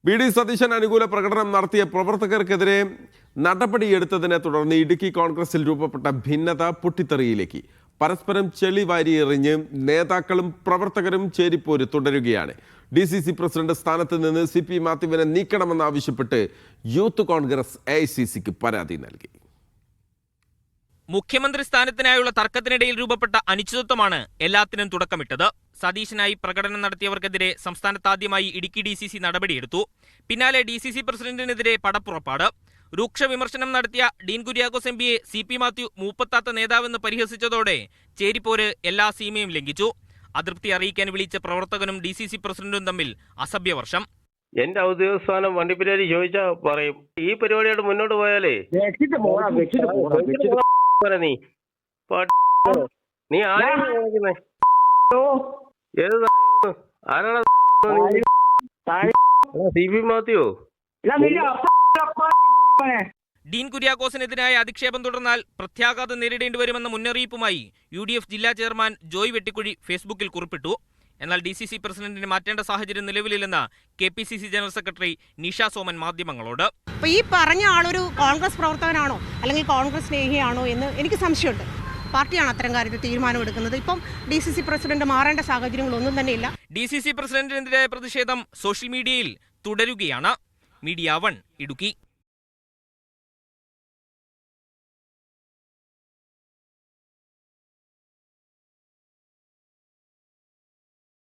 VD. Satheesan അനുകൂല പ്രകടനം നടത്തിയ പ്രവർത്തകർക്കെതിരെ നടപടിയെടുത്തതിനെ തുടർന്ന് ഇടുക്കി കോൺഗ്രസിൽ രൂപപ്പെട്ട ഭിന്നത പൊട്ടിത്തെറിയിലേക്ക്. പരസ്പരം ചെളി വാരിയെറിഞ്ഞ് നേതാക്കളും പ്രവർത്തകരും ചേരിപ്പോര് തുടരുകയാണ്. DCC പ്രസിഡന്റ് സ്ഥാനത്ത് നിന്ന് CP മാത്യുവിനെ നീക്കണമെന്നാവശ്യപ്പെട്ട് യൂത്ത് കോൺഗ്രസ് AICCക്ക് പരാതി നൽകി. മുഖ്യമന്ത്രി സ്ഥാനത്തിനായുള്ള തർക്കത്തിനിടയിൽ രൂപപ്പെട്ട അനിശ്ചിതത്വമാണ് എല്ലാത്തിനും തുടക്കമിട്ടത്. സതീശനായി പ്രകടനം നടത്തിയവർക്കെതിരെ സംസ്ഥാനത്താദ്യമായി ഇടുക്കി DCC നടപടിയെടുത്തു. പിന്നാലെ DCC പ്രസിഡന്റിനെതിരെ പടപ്പുറപ്പാട്. രൂക്ഷ വിമർശനം നടത്തിയ ഡീൻ കുര്യാക്കോസ് MPയെ CP മാത്യു മൂപ്പത്താത്ത നേതാവെന്ന് പരിഹസിച്ചതോടെ ചേരിപ്പോര് എല്ലാ സീമയും ലംഘിച്ചു. അതൃപ്തി അറിയിക്കാൻ വിളിച്ച പ്രവർത്തകനും DCC പ്രസിഡന്റും തമ്മിൽ അസഭ്യവർഷം. എന്റെ ഔദ്യോഗിക സ്ഥാനം വണ്ടിപ്പിരാരി ചോദിച്ചാ പറയും. ഈ പരിപാടിയായിട്ട് മുന്നോട്ട് പോയാലേ നീ ആരാണ് ആരാണ് CP മാത്യോ? ഡീൻ കുര്യാക്കോസിനെതിരായ അധിക്ഷേപം തുടർന്നാൽ പ്രത്യാഘാതം നേരിടേണ്ടി വരുമെന്ന മുന്നറിയിപ്പുമായി UDF ജില്ലാ ചെയർമാൻ ജോയ് വെട്ടിക്കുഴി ഫേസ്ബുക്കിൽ കുറിപ്പിട്ടു. എന്നാൽ DCC പ്രസിഡന്റിനെ മാറ്റേണ്ട സാഹചര്യം നിലവിലില്ലെന്ന് KPCC general secretary Nisha Soman മാധ്യമങ്ങളോട്. അപ്പോൾ ഈ പറഞ്ഞ ആളൊരു കോൺഗ്രസ് പ്രവർത്തകനാണോ അല്ലെങ്കിൽ കോൺഗ്രസ് സ്നേഹിയാണോ എന്ന് എനിക്ക് സംശയമുണ്ട്. പാർട്ടിയാണ് അത്തരം കാര്യത്തിൽ തീരുമാനമെടുക്കുന്നത്. ഇപ്പം DCC പ്രസിഡന്റ് മാറേണ്ട സാഹചര്യങ്ങളൊന്നും തന്നെയില്ല. DCC പ്രസിഡന്റിനെതിരായ പ്രതിഷേധം സോഷ്യൽ മീഡിയയിൽ തുടരുകയാണ്. മീഡിയ 1 ഇടുക്കി.